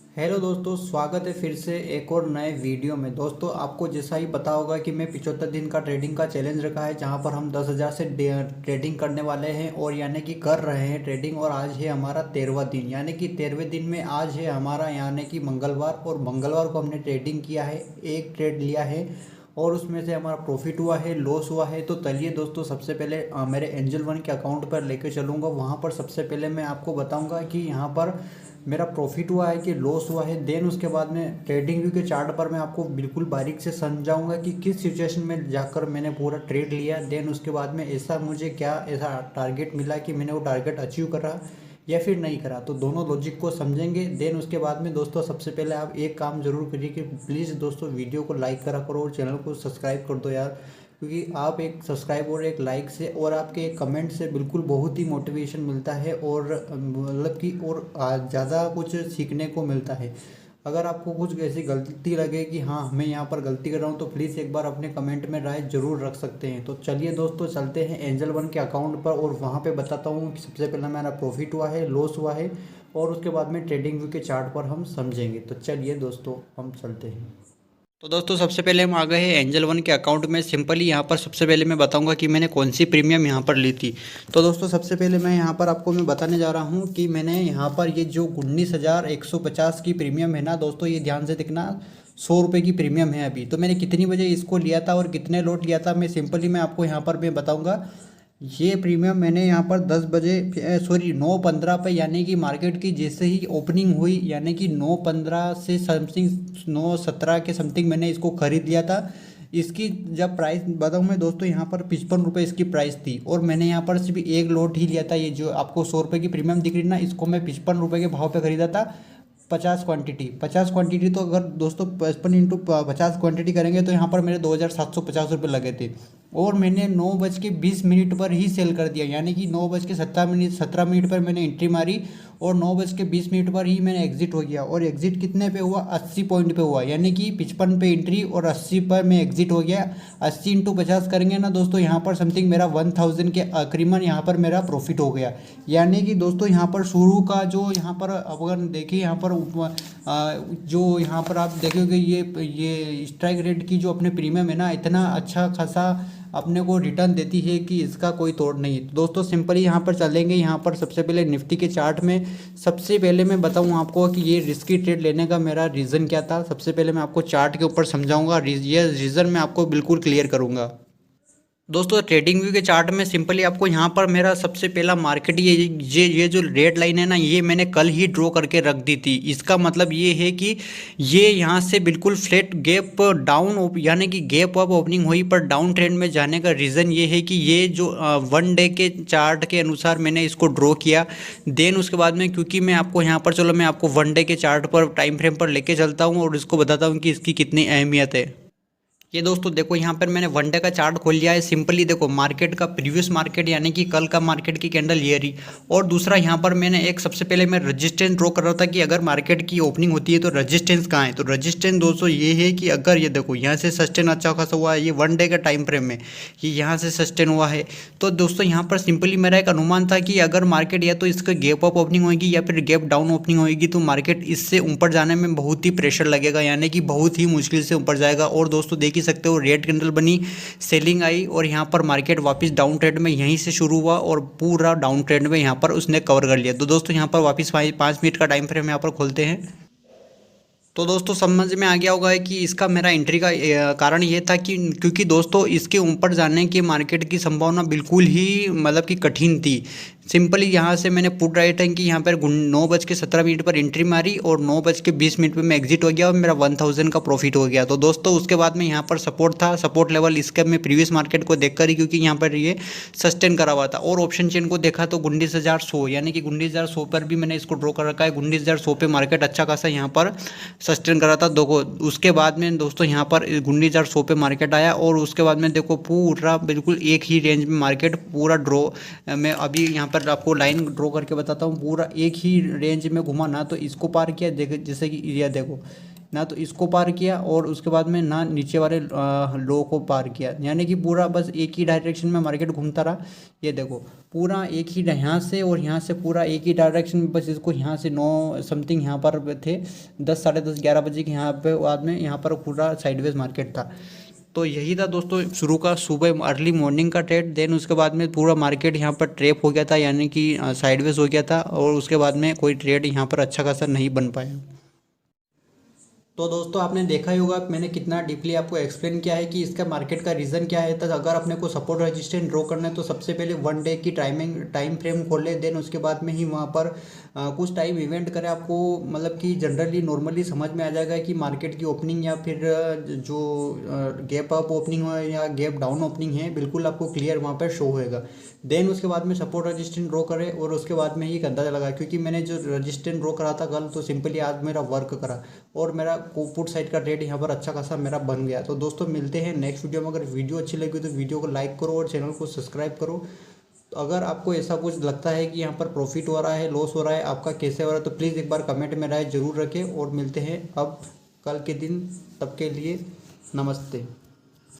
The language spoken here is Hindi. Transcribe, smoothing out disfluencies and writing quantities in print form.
हेलो दोस्तों, स्वागत है फिर से एक और नए वीडियो में। दोस्तों, आपको जैसा ही पता होगा कि मैं 75 दिन का ट्रेडिंग का चैलेंज रखा है, जहां पर हम 10,000 से ट्रेडिंग करने वाले हैं और यानी कि कर रहे हैं ट्रेडिंग। और आज है हमारा 13वां दिन, यानी कि 13वें दिन में आज है हमारा यानी कि मंगलवार। और मंगलवार को हमने ट्रेडिंग किया है, एक ट्रेड लिया है और उसमें से हमारा प्रॉफिट हुआ है, लॉस हुआ है। तो चलिए दोस्तों, सबसे पहले मेरे एंजल वन के अकाउंट पर लेकर चलूँगा। वहाँ पर सबसे पहले मैं आपको बताऊँगा कि यहाँ पर मेरा प्रॉफिट हुआ है कि लॉस हुआ है। देन उसके बाद में ट्रेडिंग व्यू के चार्ट पर मैं आपको बिल्कुल बारीक से समझाऊंगा कि किस सिचुएशन में जाकर मैंने पूरा ट्रेड लिया। देन उसके बाद में ऐसा मुझे क्या ऐसा टारगेट मिला कि मैंने वो टारगेट अचीव करा या फिर नहीं करा। तो दोनों लॉजिक को समझेंगे। देन उसके बाद में दोस्तों, सबसे पहले आप एक काम जरूर करिए कि प्लीज़ दोस्तों वीडियो को लाइक करा करो और चैनल को सब्सक्राइब कर दो यार, क्योंकि आप एक सब्सक्राइब और एक लाइक से और आपके एक कमेंट से बिल्कुल बहुत ही मोटिवेशन मिलता है और मतलब कि और ज़्यादा कुछ सीखने को मिलता है। अगर आपको कुछ ऐसी गलती लगे कि हाँ मैं यहाँ पर गलती कर रहा हूँ, तो प्लीज़ एक बार अपने कमेंट में राय ज़रूर रख सकते हैं। तो चलिए दोस्तों, चलते हैं एंजल वन के अकाउंट पर और वहाँ पे बताता हूँ कि सबसे पहले मेरा प्रॉफिट हुआ है, लॉस हुआ है और उसके बाद में ट्रेडिंग व्यू के चार्ट पर हम समझेंगे। तो चलिए दोस्तों, हम चलते हैं। तो दोस्तों, सबसे पहले हम आ गए हैं एंजल वन के अकाउंट में। सिंपली यहाँ पर सबसे पहले मैं बताऊंगा कि मैंने कौन सी प्रीमियम यहाँ पर ली थी। तो दोस्तों, सबसे पहले मैं यहाँ पर आपको मैं बताने जा रहा हूँ कि मैंने यहाँ पर ये जो 19,150 की प्रीमियम है ना दोस्तों, ये ध्यान से देखना, 100 रुपये की प्रीमियम है अभी। तो मैंने कितनी बजे इसको लिया था और कितने लॉट लिया था, मैं आपको यहाँ पर मैं बताऊँगा। ये प्रीमियम मैंने यहाँ पर 10 बजे, सॉरी 9:15 पे, यानी कि मार्केट की जैसे ही ओपनिंग हुई, यानी कि 9:15 से समथिंग 9:17 के समथिंग मैंने इसको ख़रीद लिया था। इसकी जब प्राइस बताऊँ मैं दोस्तों, यहाँ पर 55 रुपये इसकी प्राइस थी और मैंने यहाँ पर सिर्फ एक लॉट ही लिया था। ये जो आपको 100 रुपये की प्रीमियम दिख रही है ना, इसको मैं 55 रुपये के भाव पे ख़रीदा था। 50 क्वांटिटी तो अगर दोस्तों 55 इंटू 50 क्वांटिटी करेंगे तो यहाँ पर मेरे 2,750 रुपये लगे थे। और मैंने 9:20 पर ही सेल कर दिया, यानी कि 9:17 पर मैंने एंट्री मारी और 9:20 पर ही मैंने एग्जिट हो गया। और एग्जिट कितने पे हुआ, 80 पॉइंट पे हुआ, यानी कि 55 पे एंट्री और 80 पर मैं एग्जिट हो गया। 80 × 50 करेंगे ना दोस्तों, यहाँ पर समथिंग मेरा 1,000 के करीबन यहाँ पर मेरा प्रॉफिट हो गया। यानी कि दोस्तों, यहाँ पर शुरू का जो यहाँ पर अगर देखिए, यहाँ पर जो यहाँ पर आप देखोगे, ये स्ट्राइक रेट की जो अपने प्रीमियम है ना, इतना अच्छा खासा अपने को रिटर्न देती है कि इसका कोई तोड़ नहीं है। तो दोस्तों, सिंपली यहाँ पर चलेंगे। यहाँ पर सबसे पहले निफ्टी के चार्ट में सबसे पहले मैं बताऊँ आपको कि ये रिस्की ट्रेड लेने का मेरा रीज़न क्या था। सबसे पहले मैं आपको चार्ट के ऊपर समझाऊंगा, ये रीज़न मैं आपको बिल्कुल क्लियर करूँगा। दोस्तों, ट्रेडिंग व्यू के चार्ट में सिंपली आपको यहाँ पर मेरा सबसे पहला मार्केट, ये जो रेड लाइन है ना, ये मैंने कल ही ड्रॉ करके रख दी थी। इसका मतलब ये है कि ये यहाँ से बिल्कुल फ्लैट गैप डाउन, यानी कि गैप अप ओपनिंग हुई पर डाउन ट्रेंड में जाने का रीज़न ये है कि ये जो 1 डे के चार्ट के अनुसार मैंने इसको ड्रॉ किया। देन उसके बाद में, क्योंकि मैं आपको यहाँ पर, चलो मैं आपको 1 डे के चार्ट पर टाइम फ्रेम पर लेके चलता हूँ और इसको बताता हूँ कि इसकी कितनी अहमियत है। ये दोस्तों देखो, यहाँ पर मैंने 1 डे का चार्ट खोल लिया है। सिंपली देखो, मार्केट का प्रीवियस मार्केट यानी कि कल का मार्केट की कैंडल ये रही। और दूसरा यहाँ पर मैंने एक, सबसे पहले मैं रजिस्टेंस ड्रॉ कर रहा था कि अगर मार्केट की ओपनिंग होती है तो रजिस्टेंस कहाँ है। तो रजिस्टेंस दोस्तों ये है कि अगर ये देखो यहाँ से सस्टेन अच्छा खासा हुआ है, ये 1 डे का टाइम फ्रेम में ये यहाँ से सस्टेन हुआ है। तो दोस्तों, यहाँ पर सिंपली मेरा एक अनुमान था कि अगर मार्केट या तो इसका गैप अप ओपनिंग होगी या फिर गैप डाउन ओपनिंग होगी, तो मार्केट इससे ऊपर जाने में बहुत ही प्रेशर लगेगा, यानी कि बहुत ही मुश्किल से ऊपर जाएगा। और दोस्तों देख ही सकते हो, रेड कैंडल बनी, सेलिंग आई और यहाँ पर मार्केट वापस डाउन ट्रेंड में यहीं से शुरू हुआ और पूरा डाउन ट्रेंड में यहाँ पर उसने कवर कर लिया। तो दोस्तों, यहाँ पर वापस 5 मिनट का टाइम फ्रेम यहाँ पर खोलते हैं। तो दोस्तों, समझ में आ गया होगा कि इसका मेरा एंट्री का कारण ये था कि क्योंकि दोस्तों इसके ऊपर जाने की मार्केट की संभावना बिल्कुल ही मतलब कि कठिन थी। सिंपली यहाँ से मैंने पुट राइट है कि यहाँ पर 9:17 पर एंट्री मारी और 9:20 पर मैं एग्जिट हो गया और मेरा 1,000 का प्रॉफिट हो गया। तो दोस्तों, उसके बाद में यहाँ पर सपोर्ट था, सपोर्ट लेवल इसका मैं प्रीवियस मार्केट को देखकर ही, क्योंकि यहाँ पर ये सस्टेन करा हुआ था। और ऑप्शन चेन को देखा तो 19,100, यानी कि 19,100 पर भी मैंने इसको ड्रॉ कर रखा है। 19,100 पे मार्केट अच्छा खासा यहाँ पर सस्टेन करा था। देखो, उसके बाद में दोस्तों यहाँ पर 19,100 पे मार्केट आया और उसके बाद में देखो पूरा बिल्कुल एक ही रेंज में मार्केट पूरा ड्रॉ, मैं अभी यहाँ पर आपको लाइन ड्रॉ करके बताता हूँ, पूरा एक ही रेंज में घुमा ना, तो इसको पार किया। देख जैसे कि एरिया देखो, ना तो इसको पार किया और उसके बाद में ना नीचे वाले लो को पार किया, यानी कि पूरा बस एक ही डायरेक्शन में मार्केट घूमता रहा। ये देखो पूरा एक ही यहाँ से और यहाँ से पूरा एक ही डायरेक्शन में, बस इसको यहाँ से 9 समथिंग यहाँ पर थे 10 साढ़े 10 11 बजे के यहाँ पे बाद में यहाँ पर पूरा साइडवेज मार्केट था। तो यही था दोस्तों शुरू का सुबह अर्ली मॉर्निंग का ट्रेड। देन उसके बाद में पूरा मार्केट यहाँ पर ट्रैप हो गया था, यानी कि साइडवेज हो गया था और उसके बाद में कोई ट्रेड यहाँ पर अच्छा खासा नहीं बन पाया। तो दोस्तों आपने देखा ही होगा मैंने कितना डीपली आपको एक्सप्लेन किया है कि इसका मार्केट का रीज़न क्या है। तो अगर अपने को सपोर्ट रेजिस्टेंस ड्रॉ करना है तो सबसे पहले 1 डे की टाइम फ्रेम खोले, देन उसके बाद में ही वहाँ पर कुछ टाइम इवेंट करें। आपको मतलब कि जनरली नॉर्मली समझ में आ जाएगा कि मार्केट की ओपनिंग या फिर जो गैप अप ओपनिंग हो या गैप डाउन ओपनिंग है बिल्कुल आपको क्लियर वहाँ पर शो होएगा। देन उसके बाद में सपोर्ट रेजिस्टेंस ड्रॉ करें और उसके बाद में ही एक अंदाज़ा लगा, क्योंकि मैंने जो रेजिस्टेंस ड्रॉ करा था कल तो सिंपली आज मेरा वर्क करा और मेरा पुट साइड का रेट यहाँ पर अच्छा खासा मेरा बन गया। तो दोस्तों मिलते हैं नेक्स्ट वीडियो में। अगर वीडियो अच्छी लगी तो वीडियो को लाइक करो और चैनल को सब्सक्राइब करो। तो अगर आपको ऐसा कुछ लगता है कि यहाँ पर प्रॉफिट हो रहा है लॉस हो रहा है आपका कैसे हो रहा है तो प्लीज़ एक बार कमेंट में राय जरूर रखें। और मिलते हैं अब कल के दिन, तब के लिए नमस्ते।